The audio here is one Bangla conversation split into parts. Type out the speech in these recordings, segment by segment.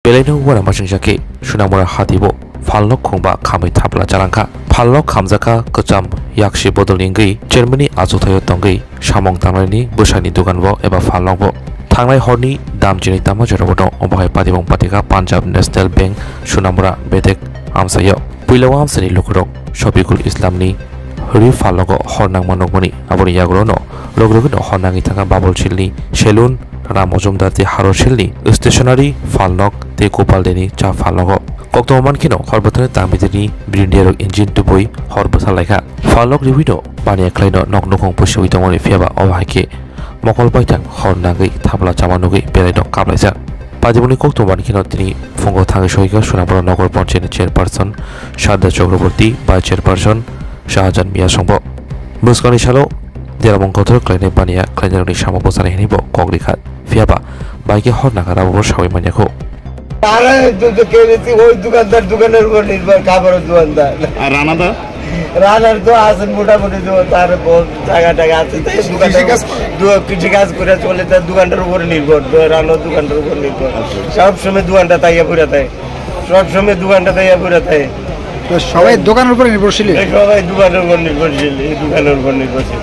Beleno wara mashingjake sunamura hadibo Falnok khongba khamai thapla jalangkha Falnok khamjaka kacham yakshi bodolingui Germany azuthayo tongai samong tanglani bosani doganbo eba Falnokbo Thangnai horni damjini tamo jorobodo obahai patibong patika Punjab National Bank sunamura bedek amsayo puilawa amsani lukurok Shopikul Islamni Huri Falnogo hornang manokmani aboni yagrono logrogno hornangi thanga babol chilni Shelun Ramojumdar te Haroshilni stationary Falnok te Gopaldeni cha Falnogo Koktoman kino horbotane tamidini Brindiarok engine tuboi horbota laika Falnok riwido bani klaino noknokong pushwi tongoni fiaba obahake mokol baitang hornangi thabla chamanugi beledo kaplaisa Padiboni Koktoman kino tini fungo thangi shoiga sunabura nogor panchayat chairperson Shadda Chakraborty by chairperson Shahjan Mia Songbo Muskani Shalo Derabong kotor klaine bania klainaroni samo bosani henibo koglikhat fiaba baike hornaga rabor shawi manyako Tara to keleti ওই দোকানের উপর নির্ভর খাবারের দোকানদার আর রানার তো আছে মোটামুটি তার জায়গা আছে কৃষি কাজ করে চলে তার দোকানটার উপর নির্ভর রানার দোকানটার উপর নির্ভর সব সময় দোকানটা তাইয়া পুরা থাকে সব সময় দোকানটা তাইয়া পুরা থাকে সবাই দোকানের উপর নির্ভরশীল সবাই দোকানের উপর নির্ভরশীল এই দোকানের উপর নির্ভরশীল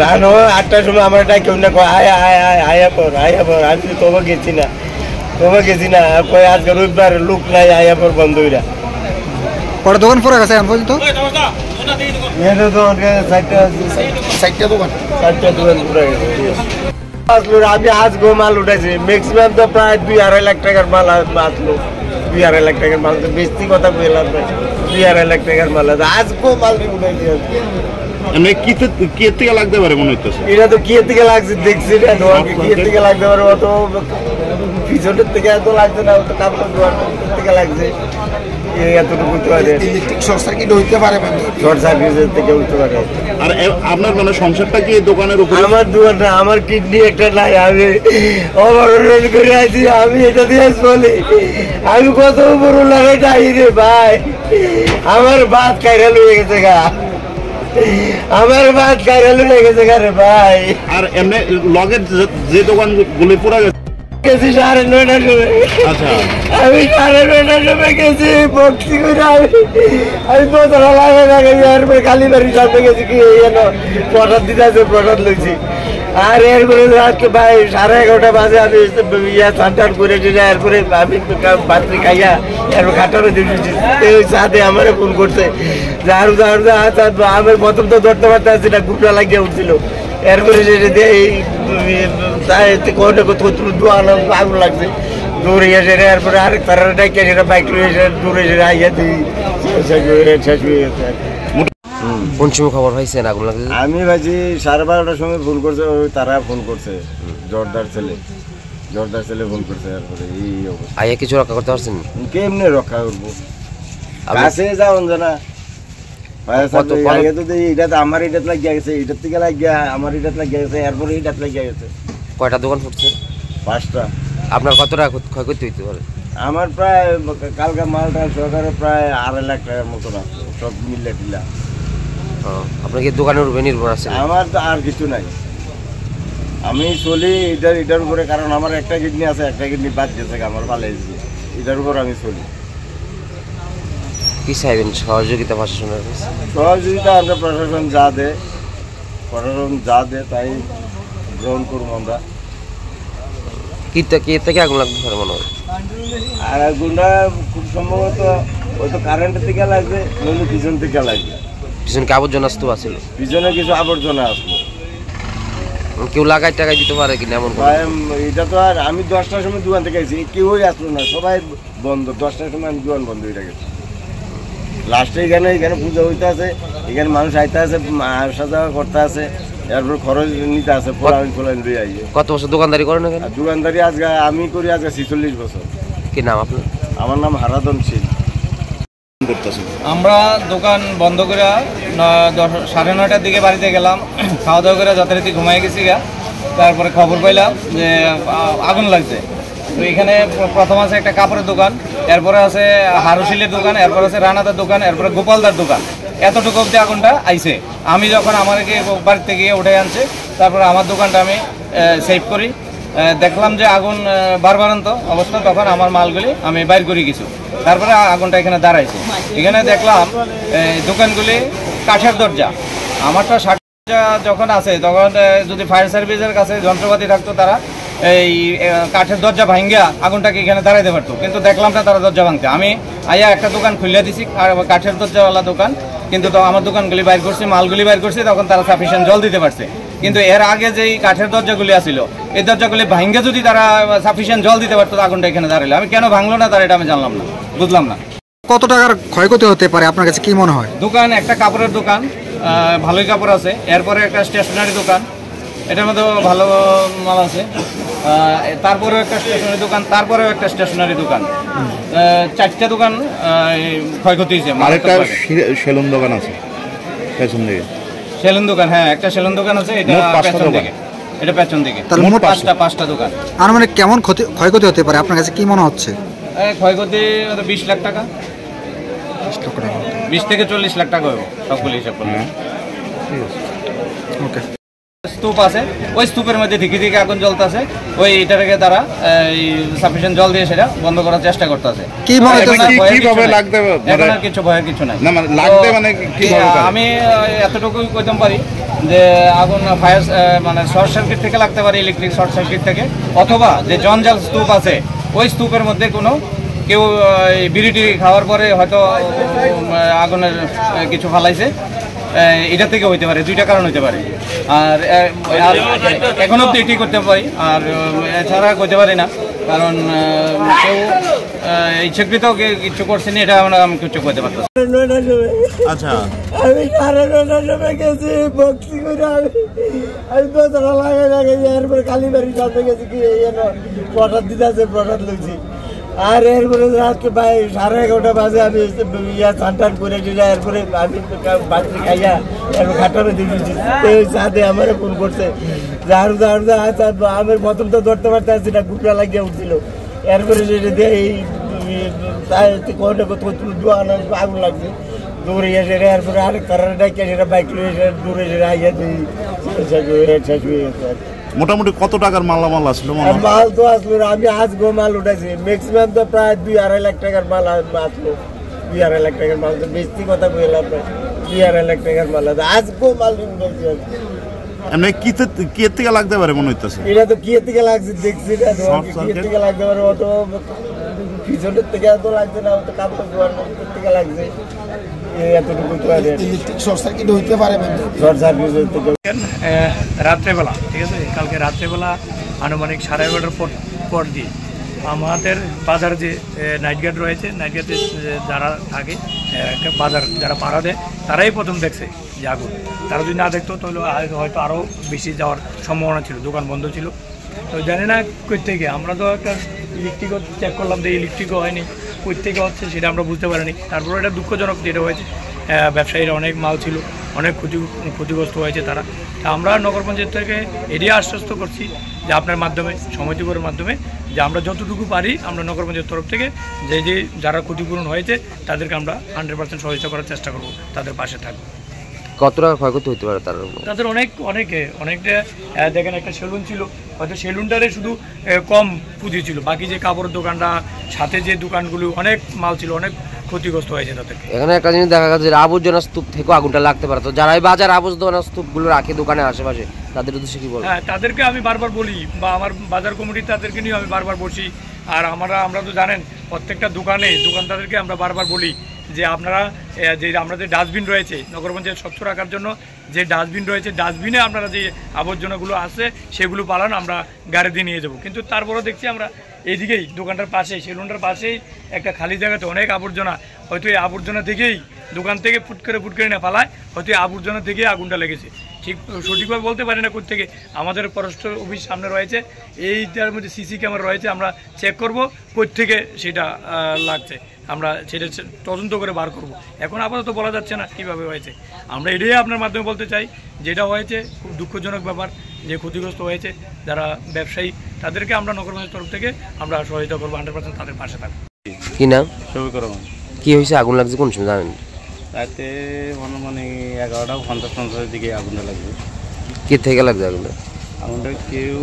রানো 8টার সময় আমার ডাকে না কয় আয়া পর আমি তোবা গেছি না কই আজকে রবিবার লোক নাই আয়া পর বন্ধ হইরা পরে দোকান পড়ে গেছে এখন পর্যন্ত মেরে তো সাইটটা দোকান পড়ে গেছে আমি আজ গো মাল উঠাইছি ম্যাক্সিমাম তো প্রায় 2.5 লাখ টাকার মাল আসলো 2.5 লাখ টাকার মাল তো বেশি কথা কইলাম 2.5 লাখ টাকার মাল আজ গো মাল উঠাইছি এমনি কি থেকে লাগতে পারে মনে হইতেছে এটা তো কি থেকে লাগছে দেখছি না দোকানকে কি থেকে লাগতে পারে অত পিছনের থেকে এত লাগছে না তো কাপড় দোকান থেকে লাগছে এতটুকু হতে পারে ইলেকট্রিক শর্ট সার্কিট হইতে পারে শর্ট সার্কিটের থেকে হতে পারে আর আপনার মানে সংসারটা কি দোকানের উপর আমার দোকানটা আমার কিডনি একটা নাই আমি অপারেশন করে আছি আমি এটা দিয়ে চলি আমি কত বড় লাগাই যাই রে ভাই আমার ভাত খাইরা লয়ে গেছে গা আমার ভাত খাইরা লয়ে গেছে গা রে ভাই আর এমনি লগের যে দোকানগুলো পুরা গেছে 9:30 সময় আচ্ছা আমি 9:30 সময় গেছি বক্সি করে আমি বোতলা লাগাই এরপরে কালীবাড়ির সামনে গেছি কি প্রসাদ দিতে আছে প্রসাদ লইছি আর এরপরে আজকে ভাই 11:30 বাজে আমি স্নান করে এরপরে আমি পাত্রী খাইয়া এরপর খাটানো দিয়েছি ওই সাথে আমার ফোন করছে ঝাড়ু আমার প্রথম তো ধরতে পারতে আসছি না গুপটা লাগিয়ে উঠছিল এরপরে আগুন লাগছে দৌড়ে এসে এরপরে আরেক তারা ডাইকে সেটা বাইক লয়ে এসে দৌড়ে এসে আইয়া দিই শেষ হয়ে গেছে কোন সময় খবর পাইছেন আগুন লাগছে আমি ভাবছি 12:30টার সময় ফোন করছে ওই তারা ফোন করছে জোরদার ছেলে ফোন করছে এরপরে এই অবস্থা আইয়া কিছু রক্ষা করতে পারছেন কেমনে রক্ষা করবো কাছে যাওন জানা আমার এটাত লাগিয়া গেছে এটার থেকে লাগিয়া আমার এটাত লাগিয়া গেছে এরপরে এটাত লাগিয়া গেছে কয়টা দোকান ফুটছে 5টা আপনার কত টাকা ক্ষয়ক্ষতি হইতে পারে আমার প্রায় কালকা মালটা সরকারে প্রায় 2.5 লাখ টাকার মতন আছে সব মিলে টিলা আপনার কি দোকানের উপরে নির্ভর আছে আমার তো আর কিছু নাই আমি চলি এটার উপরে কারণ আমার একটা কিডনি আছে একটা কিডনি বাদ গেছে আমার ভালো হয়েছে এটার উপর আমি চলি কি চাইবেন সহযোগিতা প্রশাসনের সহযোগিতা আমরা প্রশাসন যা দে তাই গ্রহণ করবো আমরা কি থেকে আগুন লাগতে পারে মনে হয় আর আগুনটা খুব সম্ভবত ওই তো কারেন্টের থেকে লাগবে নইলে পিছন থেকে লাগবে পিছনে কি আবর্জনা আসতো আছিল পিছনে কিছু আবর্জনা আসলো কেউ লাগাই টাকাই দিতে পারে কিনা এমন এটা তো আর আমি 10টার সময় দোকান থেকে গেছি কেউই আসলো না সবাই বন্ধ 10টার সময় আমি দোকান বন্ধ হয়ে গেছি লাস্টে এখানে পুজো হইতে আছে এখানে মানুষ আইতে আছে সাজা করতে আছে এরপর খরচ নিতে আছে ফলাইন দিয়ে আইয়ে কত বছর দোকানদারি করেন এখানে দোকানদারি আজকে আমি করি আজকে 46 বছর কি নাম আপনার আমার নাম হারাদন সিং আমরা দোকান বন্ধ করে 9:30টার দিকে বাড়িতে গেলাম খাওয়া দাওয়া করে যথারীতি ঘুমাই গেছি তারপরে খবর পাইলাম যে আগুন লাগছে তো এখানে প্রথম আছে একটা কাপড়ের দোকান এরপরে আছে হারুশিলের দোকান এরপর আছে রানাদার দোকান এরপরে গোপালদার দোকান এতটুকু অবধি আগুনটা আইছে আমি যখন আমাকে বাড়িতে গিয়ে উঠে আনছে তারপরে আমার দোকানটা আমি সেভ করি দেখলাম যে আগুন বারবারন্ত অবস্থা, তখন আমার মালগুলি আমি বাইর করে কিছু, তারপরে আগুনটা এখানে দাঁড়াইছে। এখানে দেখলাম দোকানগুলি কাঠের দরজা, আমারটা যখন আছে তখন যদি ফায়ার সার্ভিসের কাছে যন্ত্রপাতি থাকতো তারা এই কাঠের দরজা ভাঙ্গিয়া আগুনটাকে এখানে দাঁড়াইতে পারতো, কিন্তু দেখলাম না তারা দরজা ভাঙতে। আমি আইয়া একটা দোকান খুলে দিছি, কাঠের দরজাওয়ালা দোকান, কিন্তু তো আমার দোকানগুলি বাইর করছি, মালগুলি বাইর করছি, তখন তারা সাফিসিয়েন্ট জল দিতে পারছে। কিন্তু এর আগে যেই কাঠের দরজাগুলি আসছিল, এই দরজাগুলি ভাঙ্গে যদি তারা সাফিসিয়েন্ট জল দিতে পারতো, আগুনটা এখানে দাঁড়াইলো। আমি কেন ভাঙলো না তার এটা আমি জানলাম না, বুঝলাম না। কত টাকার ক্ষয়ক্ষতি হতে পারে আপনার কাছে কি মনে হয়? দোকান একটা কাপড়ের দোকান, ভালোই কাপড় আছে, এরপরে একটা স্টেশনারি দোকান, এটার মধ্যে ভালো মাল আছে, তারপরেও একটা স্টেশনারি দোকান, তারপরেও একটা স্টেশনারি দোকান, 4টা দোকান ক্ষয়ক্ষতি হয়েছে। আরেকটা সেলুন দোকান আছে পেছন দিকে। সেলুন দোকান, হ্যাঁ একটা সেলুন দোকান আছে, এটা পেছন দিকে, এটা পেছন দিকে। মোট 5টা দোকান। আর মানে কেমন ক্ষয়ক্ষতি হতে পারে আপনার কাছে কি মনে হচ্ছে? ক্ষয়ক্ষতি 20 লাখ টাকা, 20 থেকে 40 লাখ টাকা হবে সবগুলি হিসাব করলে। ওকে। স্তূপ আছে, ওই স্তূপের মধ্যে ধিকি ধিকি আগুন জ্বলতেছে, ওই এটাকে তারা সাফিসিয়েন্ট জল দিয়ে সেটা বন্ধ করার চেষ্টা করতেছে। কিভাবে লাগবে এখন আর কিছু ভয়ের কিছু নাই। না মানে লাগবে মানে কিভাবে? আমি এতটুকুই কইতে পারি যে আগুন ফায়ার মানে শর্ট সার্কিট থেকে লাগতে পারে, ইলেকট্রিক শর্ট সার্কিট থেকে, অথবা যে জঞ্জাল স্তূপ আছে ওই স্তূপের মধ্যে কোনো কেউ বিড়িটি খাওয়ার পরে হয়তো আগুনের কিছু ফালাইছে, এটা থেকে হইতে পারে। 2টা কারণ হইতে পারে। আর এখন অব্দি এটি করতে পারি, আর এছাড়া করতে পারি না, কারণ কেউ ইচ্ছাকৃত কিছু করছে না, এটা আমি কিছু করতে পারতাম। আচ্ছা, আমি 9:30টার সময় গেছি বক্সি করে, আমি দোতলা লাগাই এরপরে কালীবাড়ি সামনে গেছি, কি প্রসাদ দিতে আছে, প্রসাদ লইছি। আর এরপরে রাত্রে 11:30 বাজে আমি চান করে দিলে, এরপরে আমি বাচ্চা খাইয়া এরপর খাটানো দিয়েছি, সাথে আমার ফোন করছে ঝাড়ু আমার প্রথম তো ধরতে পারতে আসছি না, গুপড়া লাগিয়ে উঠছিল। এরপরে এই আগুন লাগছে, দৌড়ে এসে এরপরে আরেক কারণে ডাকিয়ে সেটা বাইক লয়ে এসে দৌড়ে এসে আইয়া শেষ হয়ে গেছে। মোটামুটি কত টাকার মালামাল আসলো? মাল তো আসলো না, আমি আজকে মাল উঠাইছি, ম্যাক্সিমাম তো প্রায় 2-2.5 লাখ টাকার মাল আসলো। 2-2.5 লাখ টাকার মাল, তো বেশি কথা বললাম, 2-2.5 লাখ টাকার মাল আছে আজকেও মাল উঠাইছি। এমনি কি থেকে লাগতে পারে মনে হইতেছে? এটা তো কি থেকে লাগছে দেখছি না, কি থেকে লাগতে পারে, অত পিছনের থেকে তো লাগছে না, অত কাপড় ধোয়ার থেকে লাগছে, এতটুকু ইলেকট্রিক শর্ট সার্কিট হইতে পারে। শর্ট সার্কিট রাত্রেবেলা, ঠিক আছে, কালকে রাত্রেবেলা আনুমানিক 11:30টার পর দিয়ে আমাদের বাজার যে নাইট গার্ড রয়েছে, নাইট গার্ডে যারা থাকে বাজার যারা পাড়া দেয়, তারাই প্রথম দেখছে যে আগুন। তারা যদি না দেখতো তাহলে হয়তো আরও বেশি যাওয়ার সম্ভাবনা ছিল, দোকান বন্ধ ছিল। তো জানি না কই থেকে, আমরা তো একটা ইলেকট্রিকও চেক করলাম, যে ইলেকট্রিকও হয়নি, কই থেকে হচ্ছে সেটা আমরা বুঝতে পারিনি। তারপরে এটা দুঃখজনক যেটা হয়েছে, ব্যবসায়ীরা অনেক মাল ছিল, অনেক ক্ষতিগ্রস্ত হয়েছে তারা। তা আমরা নগর পঞ্চায়েত থেকে এরিয়া আশ্বস্ত করছি যে আপনার মাধ্যমে, সমিতিগুলোর মাধ্যমে, যে আমরা যতটুকু পারি আমরা নগর পঞ্চায়েত তরফ থেকে যে যারা ক্ষতিপূরণ হয়েছে তাদেরকে আমরা 100% সহযোগিতা করার চেষ্টা করব, তাদের পাশে থাকবো। কত টাকা ক্ষয়ক্ষতি হতে পারে তাদের? অনেকটা দেখেন, একটা সেলুন ছিল, হয়তো সেলুনটারে শুধু কম পুঁজি ছিল, বাকি যে কাপড়ের দোকানটা, সাথে যে দোকানগুলো অনেক মাল ছিল, অনেক ক্ষতিগ্রস্ত হয়েছে তাদের। এখানে একটা জিনিস দেখা গেছে, আবর্জনা স্তূপ থেকেও আগুনটা লাগতে পারে। তো যারা এই বাজার আবর্জনা স্তূপগুলো রাখে দোকানের আশেপাশে, তাদের উদ্দেশ্যে কি বলবো? হ্যাঁ, তাদেরকে আমি বারবার বলি, বা আমার বাজার কমিটি তাদেরকে নিয়ে আমি বারবার বসি। আর আমরা তো জানেন প্রত্যেকটা দোকানদারদেরকে আমরা বারবার বলি যে আপনারা যে আমরা যে ডাস্টবিন রয়েছে, নগর পঞ্চায়েত স্বচ্ছ রাখার জন্য যে ডাস্টবিন রয়েছে, ডাস্টবিনে আপনারা যে আবর্জনাগুলো আছে সেগুলো পালান, আমরা গাড়ি দিয়ে নিয়ে যাবো। কিন্তু তারপরেও দেখছি আমরা এইদিকেই দোকানটার পাশেই, সেলুনটার পাশেই একটা খালি জায়গাতে অনেক আবর্জনা, হয়তো এই আবর্জনা থেকেই দোকান থেকে ফুট করে না পালায়, হয়তো এই আবর্জনা থেকেই আগুনটা লেগেছে। ঠিক সঠিকভাবে বলতে পারি না কোথা থেকে। আমাদের ফরেস্ট অফিস সামনে রয়েছে, এইটার মধ্যে সিসি ক্যামেরা রয়েছে, আমরা চেক করব কোথা থেকে সেটা লাগছে, আমরা সেটা তদন্ত করে বার করব। এখন আপাতত বলা যাচ্ছে না কীভাবে হয়েছে। আমরা এটাই আপনার মাধ্যমে বলতে চাই, যেটা হয়েছে খুব দুঃখজনক ব্যাপার, যে ক্ষতিগ্রস্ত হয়েছে যারা ব্যবসায়ী, তাদেরকে আমরা নগর পঞ্চায়েত তরফ থেকে আমরা সহায়তা করবো, 100% তাদের পাশে থাকবো। কি নাম? শফিকুর রহমান। কি হয়েছে, আগুন লাগছে কোন সময় জানেন? রাতে মানে 11:50-50 দিকে আগুনটা লাগবে। কে থেকে লাগছে আগুনটা? আগুনটা কেউ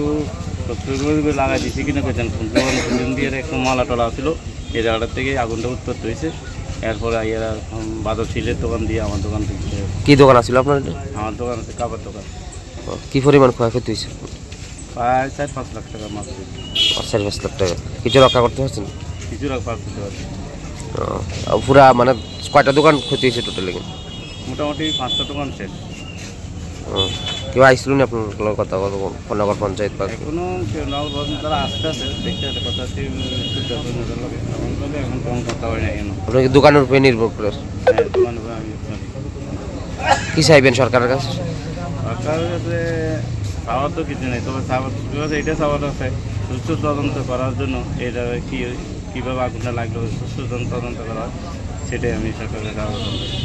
লাগাই দিয়েছি কিনা কেছেন দোকান দিয়ে একটু মালা টলা ছিল এই জায়গাটার থেকে আগুনটা উৎপত্তি হয়েছে। এরপরে এরা বাজার ছিলের দোকান দিয়ে আমার দোকান থেকে কি দোকান আছিল আপনার? আমার দোকান আছে কাপড় দোকান। কি পরিমাণ ক্ষয়ক্ষতি হয়েছে? প্রায় 4-5 লাখ টাকা মাছ 4-5 লাখ টাকা। কিছু রক্ষা করতে পারছেন? কিছু রাখ পারতে পারছি। পুরা মানে কয়টা দোকান ক্ষতি হয়েছে টোটালি? মোটামুটি 5টা দোকান শেষ। কেউ আইসল না আপনার কথা নগর পঞ্চায়েত বা এখনো কেউ না বলেন, তারা আসতে আছে দেখতে আছে কথা এখন কম কথা হয় না কেন। আপনি কি দোকানের উপরে নির্ভর করে দোকান আমি কি চাইবেন সরকারের কাছে? সরকারের কাছে চাওয়ার তো কিছু নেই, তবে এটা চাওয়ার আছে সুস্থ তদন্ত করার জন্য। এটা কীভাবে আগুনটা লাগলো সুস্থ তদন্ত করা, সেটাই আমি সরকারের কাছে আবেদন করি।